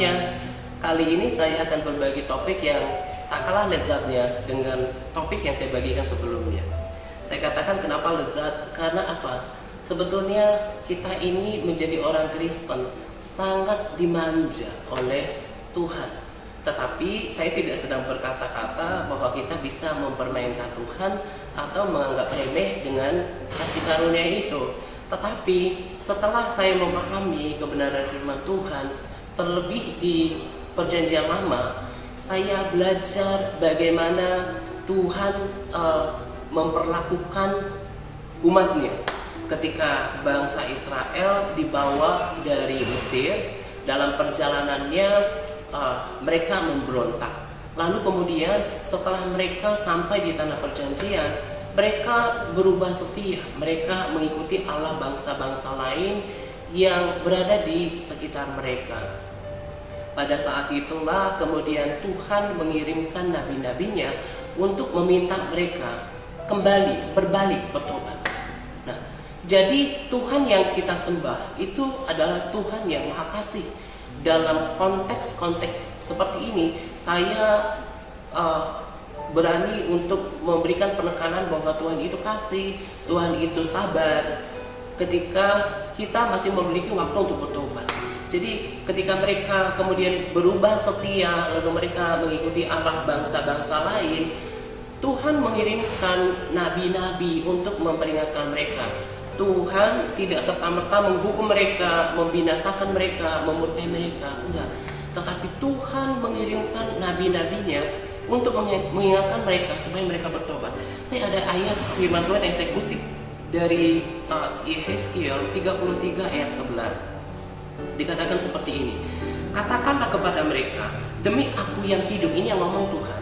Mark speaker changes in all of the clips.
Speaker 1: semuanya. Kali ini saya akan berbagi topik yang tak kalah lezatnya dengan topik yang saya bagikan sebelumnya. Saya katakan kenapa lezat, karena apa? Sebetulnya kita ini menjadi orang Kristen sangat dimanja oleh Tuhan. Tetapi saya tidak sedang berkata-kata bahwa kita bisa mempermainkan Tuhan atau menganggap remeh dengan kasih karunia itu. Tetapi setelah saya memahami kebenaran firman Tuhan, terlebih di Perjanjian Lama, saya belajar bagaimana Tuhan memperlakukan umatnya ketika bangsa Israel dibawa dari Mesir. Dalam perjalanannya mereka memberontak. Lalu kemudian setelah mereka sampai di tanah perjanjian, mereka berubah setia. Mereka mengikuti Allah bangsa-bangsa lain yang berada di sekitar mereka. Pada saat itulah kemudian Tuhan mengirimkan nabi-nabinya untuk meminta mereka kembali, berbalik, bertobat. Nah, jadi Tuhan yang kita sembah itu adalah Tuhan yang Maha Kasih. Dalam konteks-konteks seperti ini, saya berani untuk memberikan penekanan bahwa Tuhan itu kasih, Tuhan itu sabar ketika kita masih memiliki waktu untuk bertobat. Jadi ketika mereka kemudian berubah setia, lalu mereka mengikuti Allah bangsa-bangsa lain, Tuhan mengirimkan nabi-nabi untuk memperingatkan mereka. Tuhan tidak serta-merta menghukum mereka, membinasakan mereka, memurkai mereka, enggak. Tetapi Tuhan mengirimkan nabi-nabinya untuk mengingatkan mereka supaya mereka bertobat. Saya ada ayat firman Tuhan yang saya kutip dari Yehezkiel 33 ayat 11. Dikatakan seperti ini. Katakanlah kepada mereka, demi aku yang hidup, ini yang ngomong Tuhan.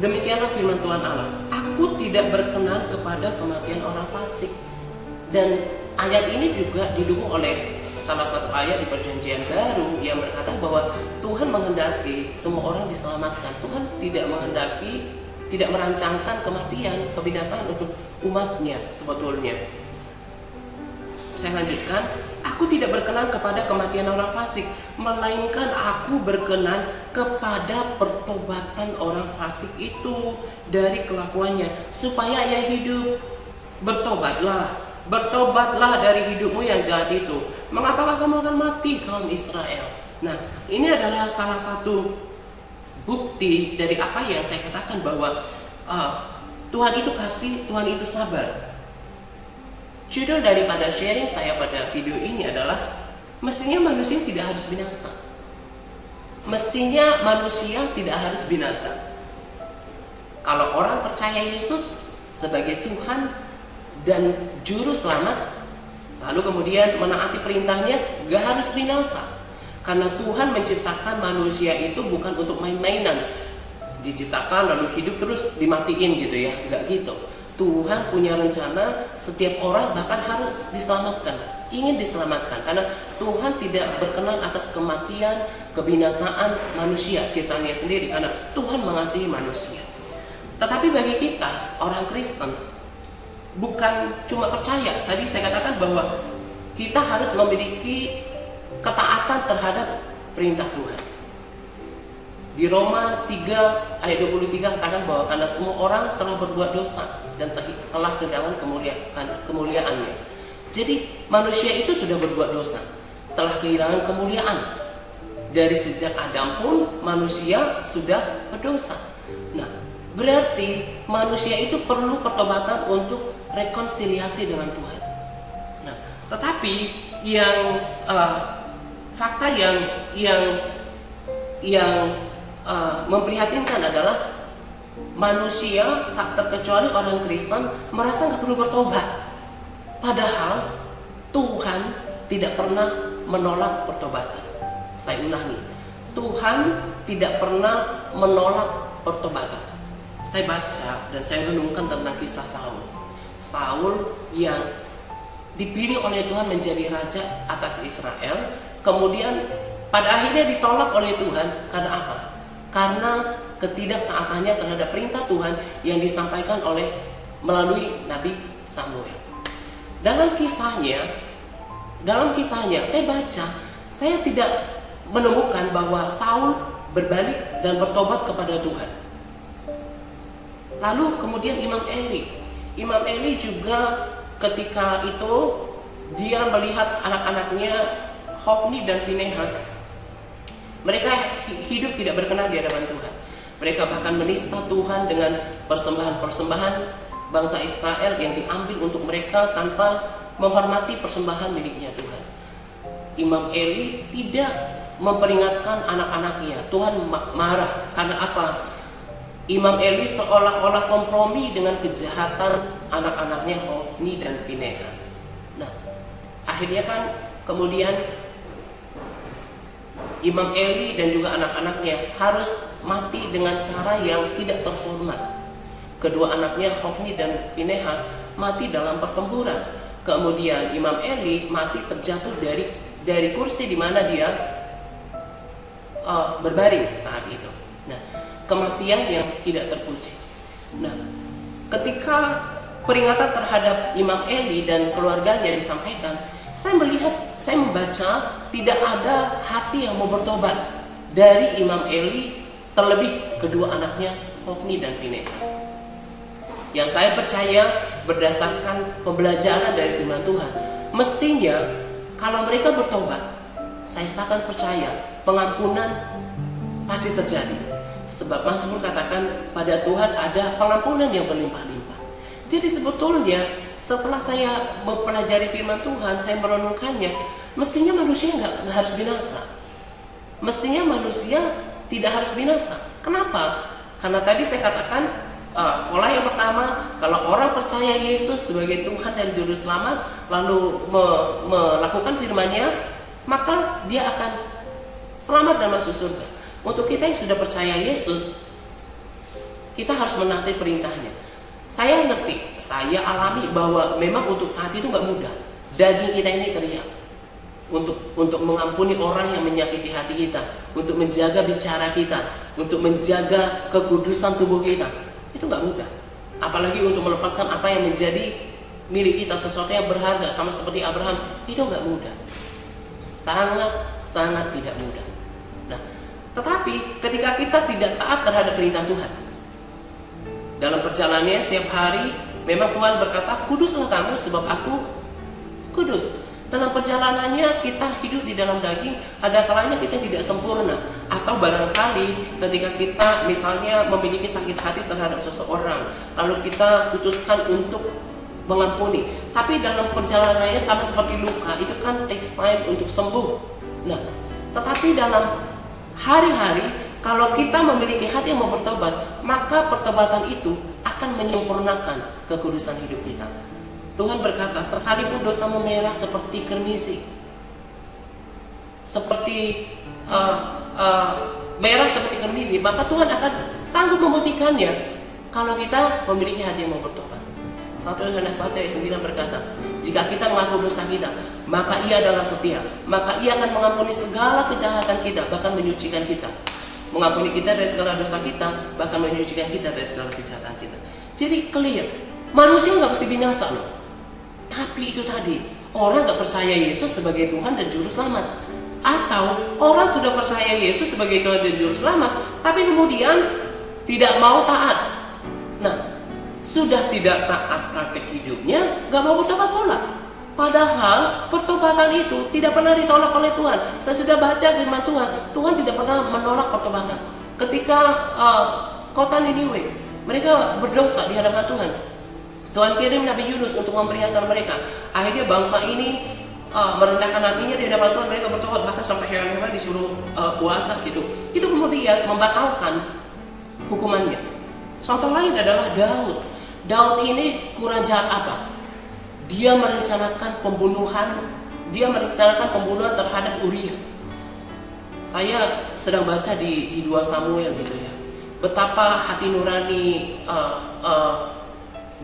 Speaker 1: Demikianlah firman Tuhan Allah, aku tidak berkenan kepada kematian orang fasik. Dan ayat ini juga didukung oleh salah satu ayat di Perjanjian Baru yang berkata bahwa Tuhan menghendaki semua orang diselamatkan. Tuhan tidak menghendaki, tidak merancangkan kematian, kebinasaan untuk umatnya sebetulnya. Saya lanjutkan, aku tidak berkenan kepada kematian orang fasik, melainkan aku berkenan kepada pertobatan orang fasik itu dari kelakuannya, supaya ia hidup. Bertobatlah dari hidupmu yang jahat itu. Mengapakah kamu akan mati, kaum Israel? Nah, ini adalah salah satu bukti dari apa yang saya katakan bahwa Tuhan itu kasih, Tuhan itu sabar. Judul daripada sharing saya pada video ini adalah mestinya manusia tidak harus binasa. Mestinya manusia tidak harus binasa. Kalau orang percaya Yesus sebagai Tuhan dan juru selamat, lalu kemudian menaati perintahnya, gak harus binasa. Karena Tuhan menciptakan manusia itu bukan untuk main-mainan, diciptakan lalu hidup terus dimatiin gitu ya, gak gitu. Tuhan punya rencana setiap orang bahkan harus diselamatkan, ingin diselamatkan, karena Tuhan tidak berkenan atas kematian, kebinasaan manusia ciptaannya sendiri, karena Tuhan mengasihi manusia. Tetapi bagi kita orang Kristen, bukan cuma percaya, tadi saya katakan bahwa kita harus memiliki ketaatan terhadap perintah Tuhan. Di Roma 3 ayat 23 katakan bahwa karena semua orang telah berbuat dosa dan telah kehilangan kemuliaannya. Jadi manusia itu sudah berbuat dosa, telah kehilangan kemuliaan. Dari sejak Adam pun manusia sudah berdosa. Nah, berarti manusia itu perlu pertobatan untuk rekonsiliasi dengan Tuhan. Nah, tetapi yang fakta yang memprihatinkan adalah manusia tak terkecuali orang Kristen merasa nggak perlu bertobat. Padahal Tuhan tidak pernah menolak pertobatan. Saya ulangi, Tuhan tidak pernah menolak pertobatan. Saya baca dan saya renungkan tentang kisah Saul yang dipilih oleh Tuhan menjadi raja atas Israel, kemudian pada akhirnya ditolak oleh Tuhan. Karena apa? Karena ketidaktaatannya terhadap perintah Tuhan yang disampaikan melalui Nabi Samuel. Dalam kisahnya saya baca, saya tidak menemukan bahwa Saul berbalik dan bertobat kepada Tuhan. Lalu kemudian Imam Eli juga ketika itu dia melihat anak-anaknya Hofni dan Finehas, mereka hidup tidak berkenan di hadapan Tuhan. Mereka bahkan menista Tuhan dengan persembahan-persembahan bangsa Israel yang diambil untuk mereka tanpa menghormati persembahan miliknya Tuhan. Imam Eli tidak memperingatkan anak-anaknya. Tuhan marah karena apa? Imam Eli seolah-olah kompromi dengan kejahatan anak-anaknya Hofni dan Finehas. Nah, akhirnya kan kemudian Imam Eli dan juga anak-anaknya harus mati dengan cara yang tidak terhormat. Kedua anaknya Hofni dan Finehas mati dalam pertempuran. Kemudian Imam Eli mati terjatuh dari kursi di mana dia berbaring saat itu. Nah, kematian yang tidak terpuji. Nah, ketika peringatan terhadap Imam Eli dan keluarganya disampaikan, saya membaca tidak ada hati yang mau bertobat dari Imam Eli, terlebih kedua anaknya Hofni dan Finehas. Yang saya percaya berdasarkan pembelajaran dari firman Tuhan, mestinya kalau mereka bertobat, saya sangat percaya pengampunan pasti terjadi. Sebab Mazmur katakan pada Tuhan ada pengampunan yang berlimpah-limpah. Jadi sebetulnya setelah saya mempelajari firman Tuhan, saya merenungkannya, mestinya manusia nggak harus binasa. Mestinya manusia tidak harus binasa. Kenapa? Karena tadi saya katakan pola yang pertama, kalau orang percaya Yesus sebagai Tuhan dan Juru Selamat, lalu melakukan firman-Nya, maka dia akan selamat dan masuk surga. Untuk kita yang sudah percaya Yesus, kita harus menaati perintahnya. Saya ngerti, saya alami bahwa memang untuk taati itu nggak mudah. Daging kita ini teriak untuk mengampuni orang yang menyakiti hati kita, untuk menjaga bicara kita, untuk menjaga kekudusan tubuh kita. Itu nggak mudah. Apalagi untuk melepaskan apa yang menjadi milik kita, sesuatu yang berharga, sama seperti Abraham, itu nggak mudah. Sangat tidak mudah. Nah, tetapi ketika kita tidak taat terhadap perintah Tuhan, dalam perjalanannya setiap hari, memang Tuhan berkata, kuduslah kamu sebab aku kudus. Dalam perjalanannya kita hidup di dalam daging, ada kalanya kita tidak sempurna. Atau barangkali ketika kita misalnya memiliki sakit hati terhadap seseorang, lalu kita putuskan untuk mengampuni. Tapi dalam perjalanannya sama seperti luka, itu kan takes time untuk sembuh. Nah, tetapi dalam hari-hari, kalau kita memiliki hati yang mau bertobat, maka pertobatan itu akan menyempurnakan kekudusan hidup kita. Tuhan berkata, sekalipun dosamu merah seperti kermisi, seperti merah seperti kermisi, maka Tuhan akan sanggup memutihkannya kalau kita memiliki hati yang mau bertobat. 1 Yohanes 1 ayat 9 berkata, jika kita mengaku dosa kita, maka Ia adalah setia, maka Ia akan mengampuni segala kejahatan kita, bahkan menyucikan kita. Mengampuni kita dari segala dosa kita, bahkan menyucikan kita dari segala kejahatan kita. Jadi clear, manusia nggak mesti binasa loh. Tapi itu tadi, orang gak percaya Yesus sebagai Tuhan dan Juru Selamat. Atau orang sudah percaya Yesus sebagai Tuhan dan Juru Selamat, tapi kemudian tidak mau taat. Nah, sudah tidak taat praktek hidupnya, gak mau bertobat pula. Padahal pertobatan itu tidak pernah ditolak oleh Tuhan. Saya sudah baca firman Tuhan, Tuhan tidak pernah menolak pertobatan. Ketika kota Niniwe, mereka berdosa di hadapan Tuhan, Tuhan kirim Nabi Yunus untuk memperingatkan mereka. Akhirnya bangsa ini merendahkan hatinya di hadapan Tuhan. Mereka bertobat, bahkan sampai hewan-hewan disuruh puasa gitu. Itu kemudian membatalkan hukumannya. Contoh lain adalah Daud. Daud ini kurang jahat apa? Dia merencanakan pembunuhan. Dia merencanakan pembunuhan terhadap Uria. Saya sedang baca di 2 Samuel gitu ya. Betapa hati nurani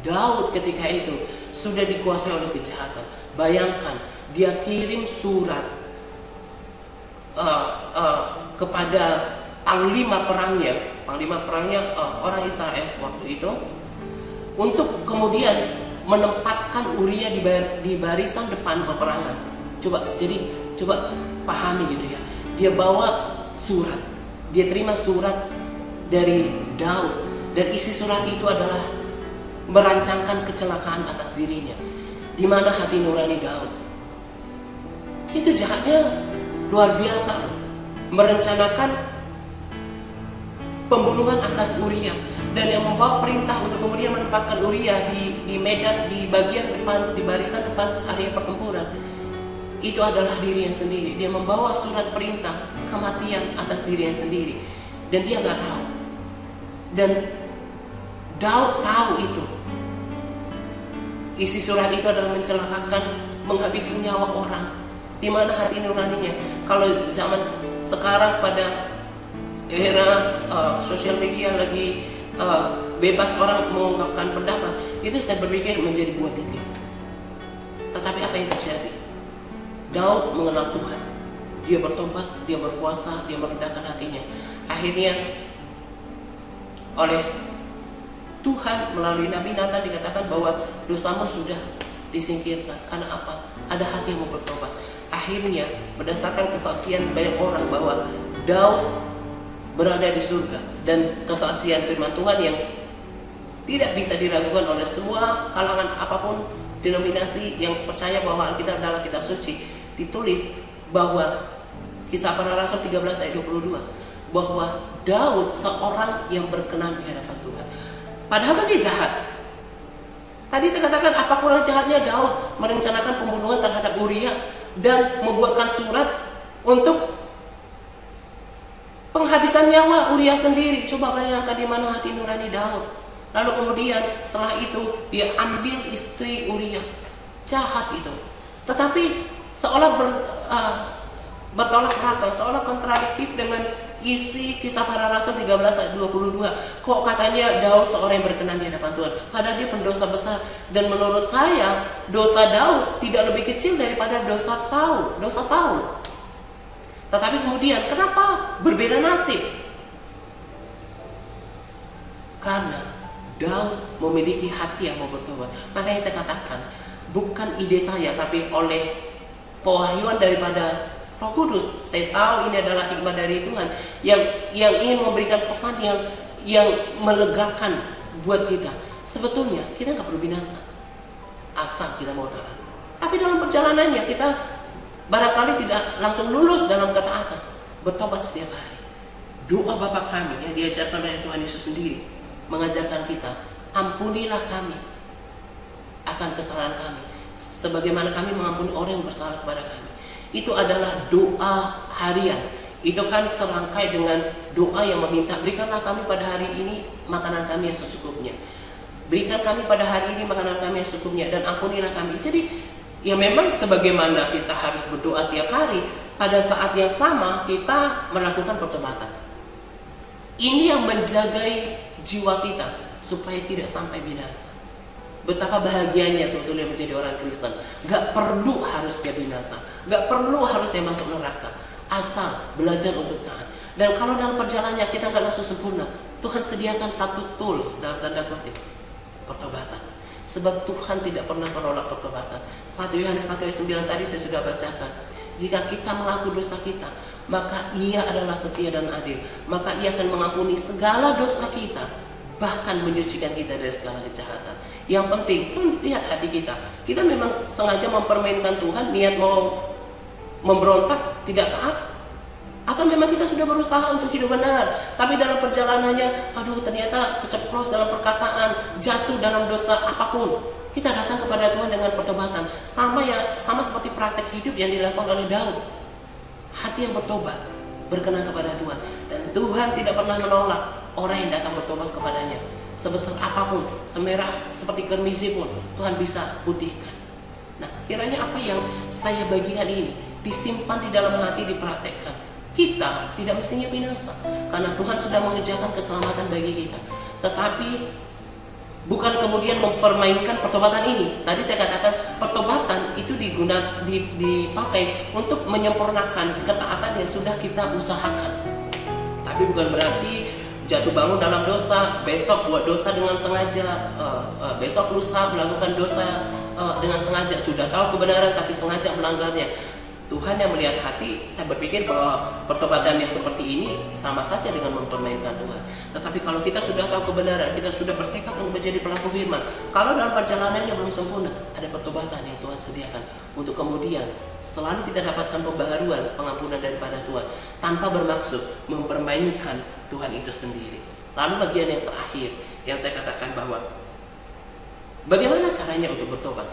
Speaker 1: Daud ketika itu sudah dikuasai oleh kejahatan. Bayangkan, dia kirim surat kepada panglima perangnya orang Israel waktu itu, untuk kemudian menempatkan Uria di barisan depan peperangan. Coba pahami gitu ya. dia bawa surat. Dia terima surat dari Daud, dan isi surat itu adalah merancangkan kecelakaan atas dirinya. Di mana hati nurani Daud? Itu jahatnya luar biasa, merencanakan pembunuhan atas Uria, dan yang membawa perintah untuk kemudian menempatkan Uria di medan, di bagian depan, di barisan depan area pertempuran, itu adalah dirinya sendiri. Dia membawa surat perintah kematian atas dirinya sendiri, dan dia nggak tahu. Dan Daud tahu itu. Isi surat itu adalah mencelakakan, menghabisi nyawa orang. Di mana hati nuraninya? Kalau zaman sekarang pada era sosial media lagi bebas orang mengungkapkan pendapat, itu saya berpikir menjadi buah titik. Tetapi apa yang terjadi? Daud mengenal Tuhan. Dia bertobat, dia berpuasa, dia merendahkan hatinya. Akhirnya oleh Tuhan melalui Nabi Nathan dikatakan bahwa dosamu sudah disingkirkan. Karena apa? Ada hati yang mau bertobat. Akhirnya berdasarkan kesaksian banyak orang bahwa Daud berada di surga, dan kesaksian firman Tuhan yang tidak bisa diragukan oleh semua kalangan apapun denominasi yang percaya bahwa Alkitab adalah kitab suci, ditulis bahwa Kisah Para Rasul 13 ayat 22 bahwa Daud seorang yang berkenan di hadapan Tuhan. Padahal dia jahat. Tadi saya katakan apa kurang jahatnya Daud merencanakan pembunuhan terhadap Uria dan membuatkan surat untuk penghabisan nyawa Uria sendiri. Coba bayangkan di mana hati nurani Daud. Lalu kemudian setelah itu dia ambil istri Uria. Jahat itu. Tetapi seolah bertolak belakang, seolah kontradiktif dengan isi Kisah Para Rasul 13 ayat 22. Kok katanya Daud seorang yang berkenan di hadapan Tuhan? Padahal dia pendosa besar. Dan menurut saya dosa Daud tidak lebih kecil daripada dosa Saul. Tetapi kemudian kenapa berbeda nasib? Karena Daud memiliki hati yang mau bertobat. Makanya saya katakan bukan ide saya, tapi oleh pewahyuan daripada Roh Kudus. Saya tahu ini adalah hikmah dari Tuhan yang ingin memberikan pesan yang melegakan buat kita. Sebetulnya kita nggak perlu binasa asal kita mau taat. Tapi dalam perjalanannya kita barangkali tidak langsung lulus dalam ketaatan. Bertobat setiap hari. Doa Bapa kami yang diajarkan oleh Tuhan Yesus sendiri mengajarkan kita, ampunilah kami akan kesalahan kami, sebagaimana kami mengampuni orang yang bersalah kepada kami. Itu adalah doa harian. Itu kan serangkai dengan doa yang meminta, berikanlah kami pada hari ini makanan kami yang secukupnya. Berikan kami pada hari ini makanan kami yang secukupnya, dan ampunilah kami. Jadi ya memang sebagaimana kita harus berdoa tiap hari, pada saat yang sama kita melakukan pertobatan. Ini yang menjagai jiwa kita supaya tidak sampai binasa. Betapa bahagianya sebetulnya menjadi orang Kristen. Gak perlu harus dia binasa, gak perlu harus dia masuk neraka, asal belajar untuk taat. Dan kalau dalam perjalanannya kita gak langsung sempurna, Tuhan sediakan satu tools dalam tanda kutip, pertobatan. Sebab Tuhan tidak pernah menolak pertobatan. 1 Yohanes 1 ayat 9 tadi saya sudah bacakan. Jika kita mengaku dosa kita, maka Ia adalah setia dan adil. Maka Ia akan mengampuni segala dosa kita, bahkan menyucikan kita dari segala kejahatan. Yang penting, lihat hati kita. Kita memang sengaja mempermainkan Tuhan, niat mau memberontak, tidak taat, atau memang kita sudah berusaha untuk hidup benar, tapi dalam perjalanannya, ternyata keceplos dalam perkataan, jatuh dalam dosa apapun. Kita datang kepada Tuhan dengan pertobatan, sama seperti praktek hidup yang dilakukan oleh Daud. Hati yang bertobat, berkenan kepada Tuhan, dan Tuhan tidak pernah menolak orang yang datang bertobat kepadanya. Sebesar apapun, semerah seperti kermisi pun Tuhan bisa putihkan. Nah, kiranya apa yang saya bagikan ini disimpan di dalam hati, dipraktekkan. Kita tidak mestinya binasa, karena Tuhan sudah mengerjakan keselamatan bagi kita. Tetapi bukan kemudian mempermainkan pertobatan ini. Tadi saya katakan pertobatan itu dipakai untuk menyempurnakan ketaatan yang sudah kita usahakan. Tapi bukan berarti jatuh bangun dalam dosa, besok buat dosa dengan sengaja, besok lusa melakukan dosa dengan sengaja, sudah tahu kebenaran tapi sengaja melanggarnya. Tuhan yang melihat hati. Saya berpikir bahwa pertobatan yang seperti ini sama saja dengan mempermainkan Tuhan. Tetapi kalau kita sudah tahu kebenaran, kita sudah bertekad untuk menjadi pelaku firman, kalau dalam perjalanannya belum sempurna, ada pertobatan yang Tuhan sediakan untuk kemudian selalu kita dapatkan pembaharuan, pengampunan daripada Tuhan, tanpa bermaksud mempermainkan Tuhan itu sendiri. Lalu bagian yang terakhir yang saya katakan bahwa bagaimana caranya untuk bertobat?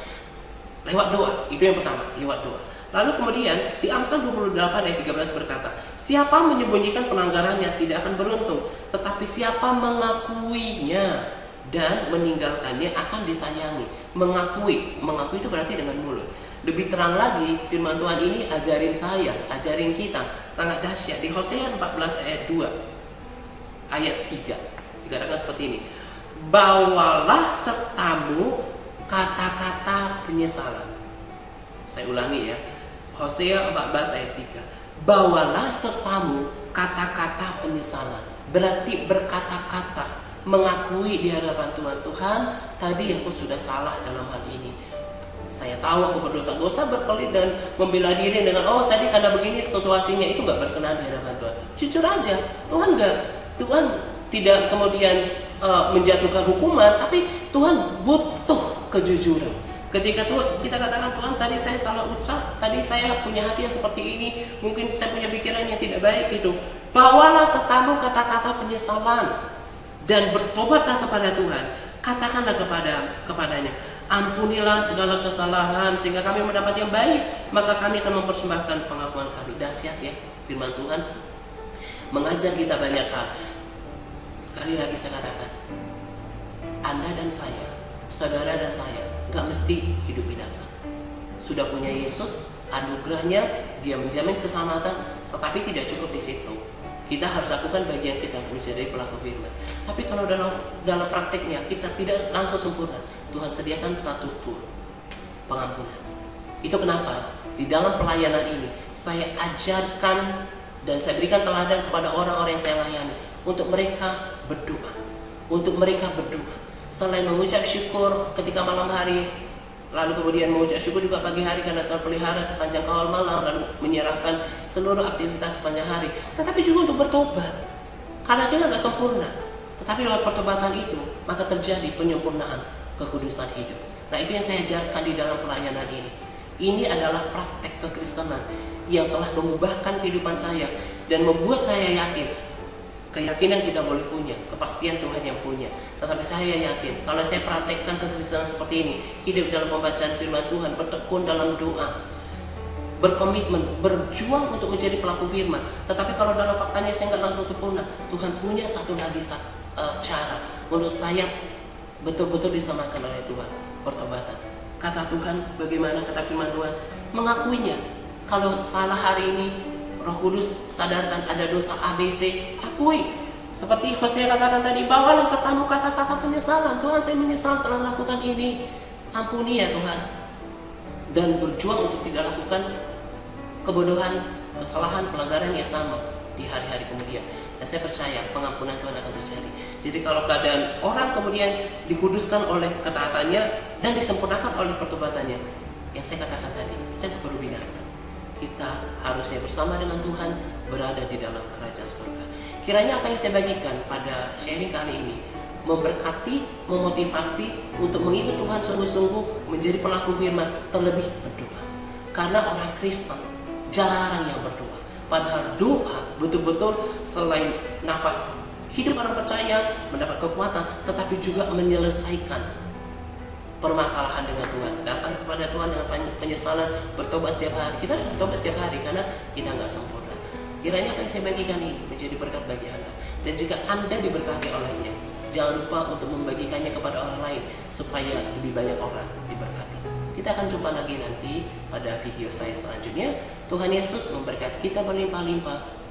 Speaker 1: Lewat doa, itu yang pertama, lewat doa. Lalu kemudian di Amsal 28 ayat 13 berkata, siapa menyembunyikan pelanggarannya tidak akan beruntung, tetapi siapa mengakuinya dan meninggalkannya akan disayangi. Mengakui itu berarti dengan mulut. Lebih terang lagi, firman Tuhan ini ajarin saya, ajarin kita, sangat dahsyat. Di Hosea 14 ayat 2, ayat 3, dikatakan seperti ini. Bawalah sertamu kata-kata penyesalan. Saya ulangi ya, Hosea 14 ayat 3. Bawalah sertamu kata-kata penyesalan. Berarti berkata-kata, mengakui di hadapan Tuhan. Tuhan, tadi aku sudah salah dalam hal ini. Saya tahu aku berdosa. Gak usah berkelit dan membela diri dengan, oh tadi karena begini situasinya, itu gak berkenan di hadapan Tuhan. Jujur aja, Tuhan tidak kemudian menjatuhkan hukuman, tapi Tuhan butuh kejujuran. Ketika kita katakan, Tuhan tadi saya salah ucap, tadi saya punya hati yang seperti ini, mungkin saya punya pikiran yang tidak baik itu. Bawalah sertamu kata-kata penyesalan dan bertobatlah kepada Tuhan. Katakanlah kepadanya, ampunilah segala kesalahan sehingga kami mendapat yang baik, maka kami akan mempersembahkan pengakuan kami. Dahsyat ya, firman Tuhan mengajar kita banyak hal. Sekali lagi saya katakan, Anda dan saya, saudara dan saya, gak mesti hidup binasa. Sudah punya Yesus, anugerahnya, dia menjamin keselamatan, tetapi tidak cukup di situ. Kita harus lakukan bagian kita menjadi pelaku firman. Tapi kalau dalam prakteknya kita tidak langsung sempurna, Tuhan sediakan satu tool pengampunan. Itu kenapa di dalam pelayanan ini saya ajarkan dan saya berikan teladan kepada orang-orang yang saya layani untuk mereka berdoa. Selain mengucap syukur ketika malam hari, lalu kemudian mengucap syukur juga pagi hari karena Tuhan pelihara sepanjang kawal malam, lalu menyerahkan seluruh aktivitas sepanjang hari, tetapi juga untuk bertobat karena kita tidak sempurna. Tetapi lewat pertobatan itu maka terjadi penyempurnaan kekudusan hidup. Nah, itu yang saya ajarkan di dalam pelayanan ini. Ini adalah praktek kekristenan yang telah mengubahkan kehidupan saya dan membuat saya yakin. Keyakinan kita boleh punya, kepastian Tuhan yang punya. Tetapi saya yakin, kalau saya praktekkan kekristenan seperti ini, hidup dalam pembacaan firman Tuhan, bertekun dalam doa, berkomitmen, berjuang untuk menjadi pelaku firman. Tetapi kalau dalam faktanya saya nggak langsung sempurna, Tuhan punya satu lagi cara untuk saya betul-betul disamakan oleh Tuhan, pertobatan. Kata Tuhan, bagaimana kata firman Tuhan? Mengakuinya. Kalau salah hari ini, Roh Kudus sadarkan ada dosa ABC, akui. Seperti Hosea katakan tadi, bawalah sertamu kata-kata penyesalan. Tuhan, saya menyesal telah melakukan ini. Ampuni ya Tuhan. Dan berjuang untuk tidak lakukan kebodohan, kesalahan, pelanggaran yang sama di hari-hari kemudian. Dan saya percaya pengampunan Tuhan akan terjadi. Jadi kalau keadaan orang kemudian dikuduskan oleh ketaatannya dan disempurnakan oleh pertobatannya, yang saya katakan tadi, kita tidak perlu binasa. Kita harusnya bersama dengan Tuhan berada di dalam kerajaan surga. Kiranya apa yang saya bagikan pada sharing kali ini memberkati, memotivasi untuk mengikut Tuhan sungguh-sungguh menjadi pelaku firman, terlebih berdoa. Karena orang Kristen jarang yang berdoa. Padahal doa betul-betul selain nafas hidup orang percaya, mendapat kekuatan, tetapi juga menyelesaikan permasalahan dengan Tuhan, datang kepada Tuhan dengan penyesalan, bertobat setiap hari. Kita harus bertobat setiap hari karena kita nggak sempurna. Kiranya apa yang saya bagikan ini menjadi berkat bagi Anda. Dan jika Anda diberkati olehnya, jangan lupa untuk membagikannya kepada orang lain supaya lebih banyak orang diberkati. Kita akan jumpa lagi nanti pada video saya selanjutnya. Tuhan Yesus memberkati kita berlimpah-limpah.